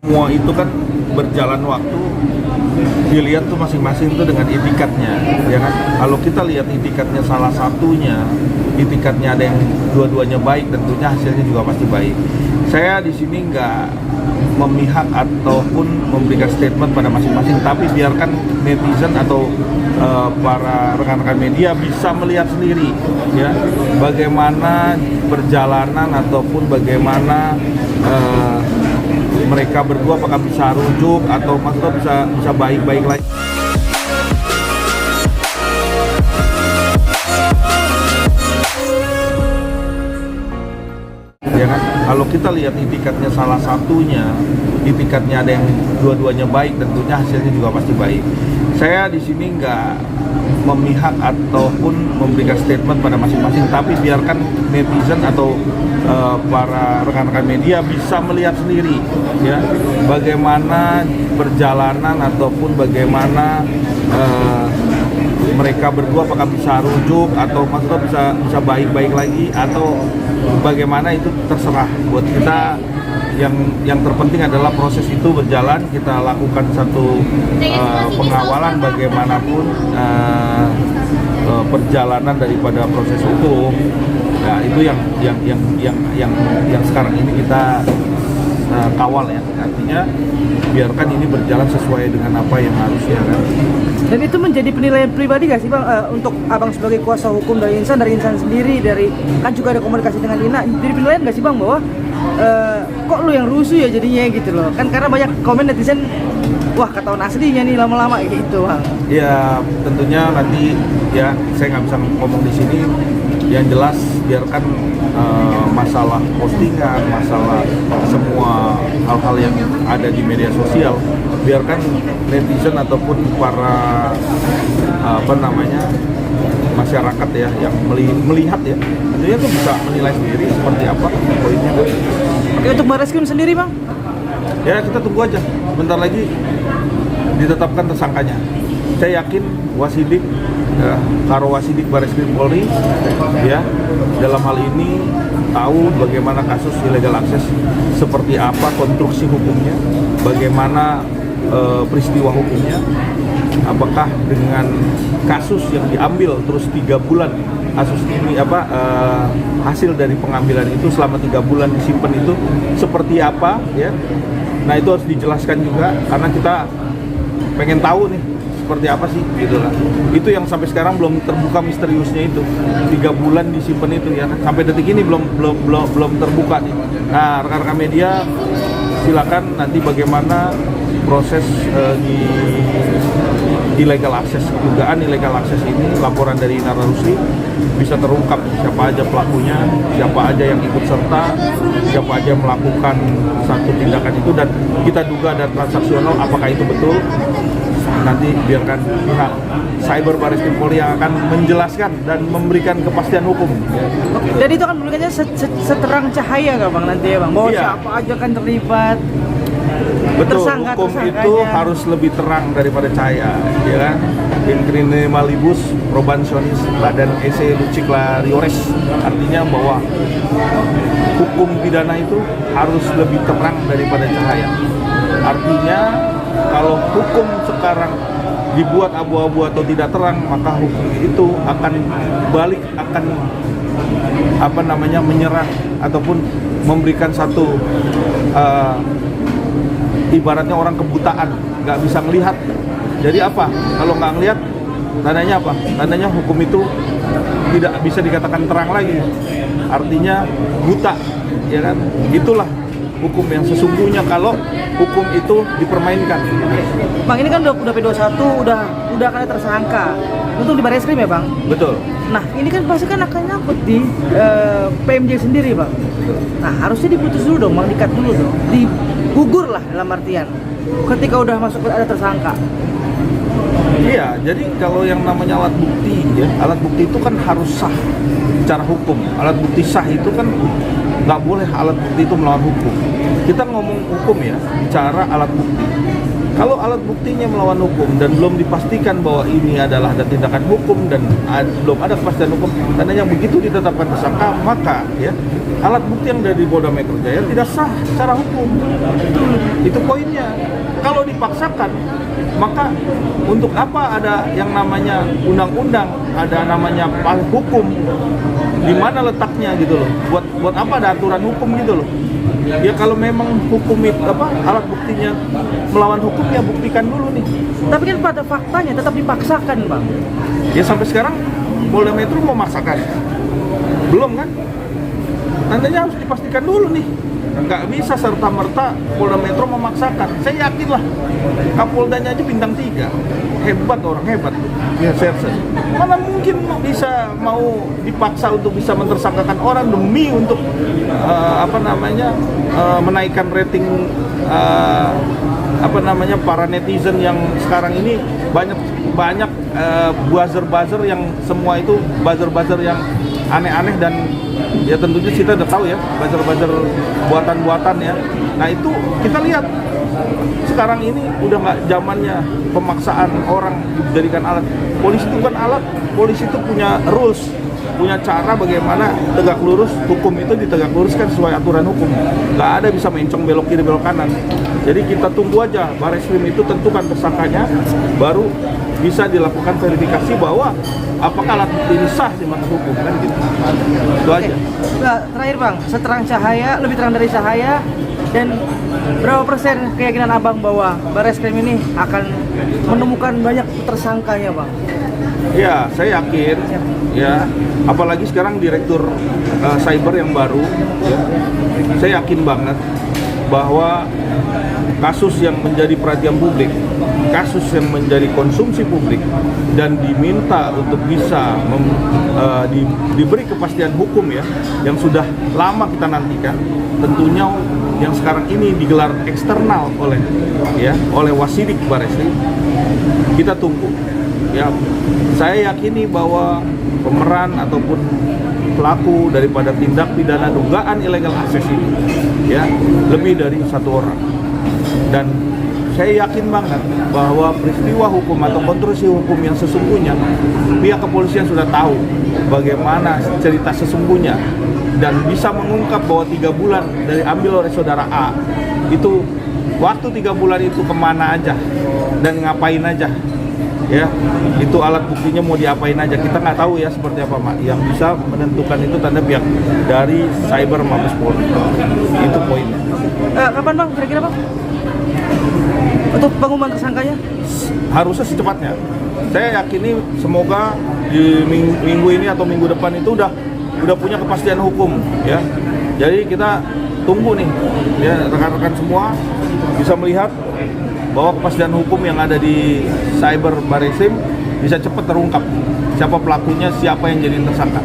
Semua itu kan berjalan waktu, dilihat tuh masing-masing tuh dengan itikadnya, ya kan? Kalau kita lihat itikadnya salah satunya, itikadnya ada yang dua-duanya baik, tentunya hasilnya juga pasti baik. Saya di sini nggak memihak ataupun memberikan statement pada masing-masing, tapi biarkan netizen atau para rekan-rekan media bisa melihat sendiri, ya, bagaimana perjalanan ataupun bagaimana mereka berdua apakah bisa rujuk atau maksudnya bisa baik-baik lagi. Ya kan? Kalau kita lihat itikadnya salah satunya, itikadnya ada yang dua-duanya baik, tentunya hasilnya juga pasti baik. Saya di sini nggak memihak ataupun memberikan statement pada masing-masing, tapi biarkan netizen atau para rekan-rekan media bisa melihat sendiri, ya, bagaimana perjalanan ataupun bagaimana mereka berdua apakah bisa rujuk atau maksudnya bisa baik-baik lagi atau bagaimana, itu terserah buat kita. Yang terpenting adalah proses itu berjalan, kita lakukan satu pengawalan bagaimanapun perjalanan daripada proses hukum. Nah, itu yang sekarang ini kita kawal, ya. Artinya biarkan ini berjalan sesuai dengan apa yang harusnya, kan. Dan itu menjadi penilaian pribadi nggak sih, Bang, untuk Abang sebagai kuasa hukum dari Insan sendiri, dari kan juga ada komunikasi dengan Lina, jadi penilaian nggak sih, Bang, bahwa kok lu yang rusuh ya jadinya gitu loh, kan karena banyak komen netizen, wah ketahuan aslinya nih lama-lama gitu, Bang. Ya tentunya nanti, ya, saya nggak bisa ngomong di sini. Yang jelas biarkan masalah postingan, masalah semua hal-hal yang ada di media sosial, biarkan netizen ataupun para masyarakat, ya, yang melihat, ya, tentunya tuh bisa menilai sendiri seperti apa poinnya. Oke, untuk Barreskrim sendiri, Bang? Ya kita tunggu aja, bentar lagi ditetapkan tersangkanya. Saya yakin Wasidik, Karo Wasidik Barreskrim Polri, ya, dalam hal ini tahu bagaimana kasus illegal access, seperti apa konstruksi hukumnya, bagaimana peristiwa hukumnya, apakah dengan kasus yang diambil terus 3 bulan kasus ini hasil dari pengambilan itu selama 3 bulan disimpan itu seperti apa, ya. Nah, itu harus dijelaskan juga karena kita pengen tahu nih seperti apa sih, gitu lah. Itu yang sampai sekarang belum terbuka misteriusnya, itu 3 bulan disimpan itu, ya, sampai detik ini belum terbuka nih. Nah, rekan-rekan media silakan nanti bagaimana proses di illegal access, dugaan illegal access ini, laporan dari Ina Rusli bisa terungkap siapa aja pelakunya, siapa aja yang ikut serta, siapa aja yang melakukan satu tindakan itu, dan kita duga ada transaksional, apakah itu betul. Nanti biarkan pihak Cyber Barreskrim Polri yang akan menjelaskan dan memberikan kepastian hukum. Dan itu akan memberikannya seterang cahaya nggak, Bang, nanti, ya, Bang? Bahwa siapa aja kan terlibat. Betul, hukum itu harus lebih terang daripada cahaya, ya kan? In criminalibus probationis badan esse luciclariores, artinya bahwa hukum pidana itu harus lebih terang daripada cahaya. Artinya kalau hukum sekarang dibuat abu-abu atau tidak terang, maka hukum itu akan balik, akan menyerang ataupun memberikan satu ibaratnya orang kebutaan, nggak bisa melihat. Jadi apa? Kalau nggak ngelihat, tandanya apa? Tandanya hukum itu tidak bisa dikatakan terang lagi. Artinya buta, ya kan? Itulah hukum yang sesungguhnya kalau hukum itu dipermainkan. Bang, ini kan udah P21, udah akan ada tersangka untuk di Barreskrim, ya, Bang? Betul. Nah, ini kan pasti kan akan nyangkut di PMJ sendiri, Bang. Nah, harusnya diputus dulu dong, Bang, dikat dulu dong, digugur lah dalam artian ketika udah masuk ada tersangka. Iya, jadi kalau yang namanya alat bukti, ya, alat bukti itu kan harus sah secara hukum. Alat bukti sah itu kan nggak boleh alat bukti itu melawan hukum. Kita ngomong hukum, ya, cara alat bukti. Kalau alat buktinya melawan hukum dan belum dipastikan bahwa ini adalah ada tindakan hukum dan belum ada kepastian hukum, tandanya begitu ditetapkan tersangka, maka ya alat bukti yang dari Polda Metro Jaya tidak sah secara hukum. Itu poinnya. Kalau dipaksakan, maka untuk apa ada yang namanya undang-undang, ada namanya hukum, di mana letaknya gitu loh? Buat apa ada aturan hukum gitu loh? Ya kalau memang hukum itu alat buktinya melawan hukum, ya buktikan dulu nih. Tapi kan pada faktanya tetap dipaksakan, Bang. Ya sampai sekarang Polda Metro memaksakan, belum kan? Tandanya harus dipastikan dulu nih. Nggak bisa serta-merta Polda Metro memaksakan. Saya yakin lah, Kapoldanya aja bintang 3. Hebat, orang hebat. Ya, Sersen. Mana mungkin bisa mau dipaksa untuk bisa mentersangkakan orang demi untuk menaikkan rating para netizen yang sekarang ini banyak buzzer yang semua itu buzzer yang aneh-aneh, dan ya tentunya kita udah tahu ya buzzer buatan-buatan ya. Nah itu kita lihat sekarang ini udah nggak zamannya pemaksaan orang dijadikan alat. Polisi itu bukan alat, polisi itu punya rules, punya cara bagaimana tegak lurus, hukum itu ditegak luruskan sesuai aturan hukum. Nggak ada bisa mencong belok kiri belok kanan. Jadi kita tunggu aja Bareskrim itu tentukan tersangkanya, baru bisa dilakukan verifikasi bahwa apakah alat bukti ini sah di mata hukum, kan gitu. Itu aja. Nah, terakhir Bang, seterang cahaya, lebih terang dari cahaya, dan berapa persen keyakinan Abang bahwa Bareskrim ini akan menemukan banyak tersangkanya, Bang? Ya, saya yakin ya, apalagi sekarang direktur cyber yang baru ya, saya yakin banget bahwa kasus yang menjadi perhatian publik, kasus yang menjadi konsumsi publik dan diminta untuk bisa diberi kepastian hukum ya, yang sudah lama kita nantikan, tentunya yang sekarang ini digelar eksternal oleh Wasidik Bareskrim. Kita tunggu ya. Saya yakini bahwa pemeran ataupun pelaku daripada tindak pidana dugaan illegal access ini ya lebih dari 1 orang, dan saya yakin banget bahwa peristiwa hukum atau konstruksi hukum yang sesungguhnya pihak kepolisian sudah tahu bagaimana cerita sesungguhnya dan bisa mengungkap bahwa 3 bulan dari ambil oleh saudara A itu, waktu 3 bulan itu kemana aja dan ngapain aja ya, itu alat buktinya mau diapain aja kita nggak tahu ya seperti apa, Mak. Yang bisa menentukan itu tanda pihak dari Cyber Mabes Polri. Itu poinnya. Kapan Bang, kira-kira Bang, untuk pengumuman tersangkanya? Harusnya secepatnya. Saya yakini semoga di minggu ini atau minggu depan itu udah punya kepastian hukum ya. Jadi kita tunggu nih ya, rekan-rekan semua bisa melihat bahwa kepastian hukum yang ada di Cyber Bareskrim bisa cepat terungkap siapa pelakunya, siapa yang jadi tersangka.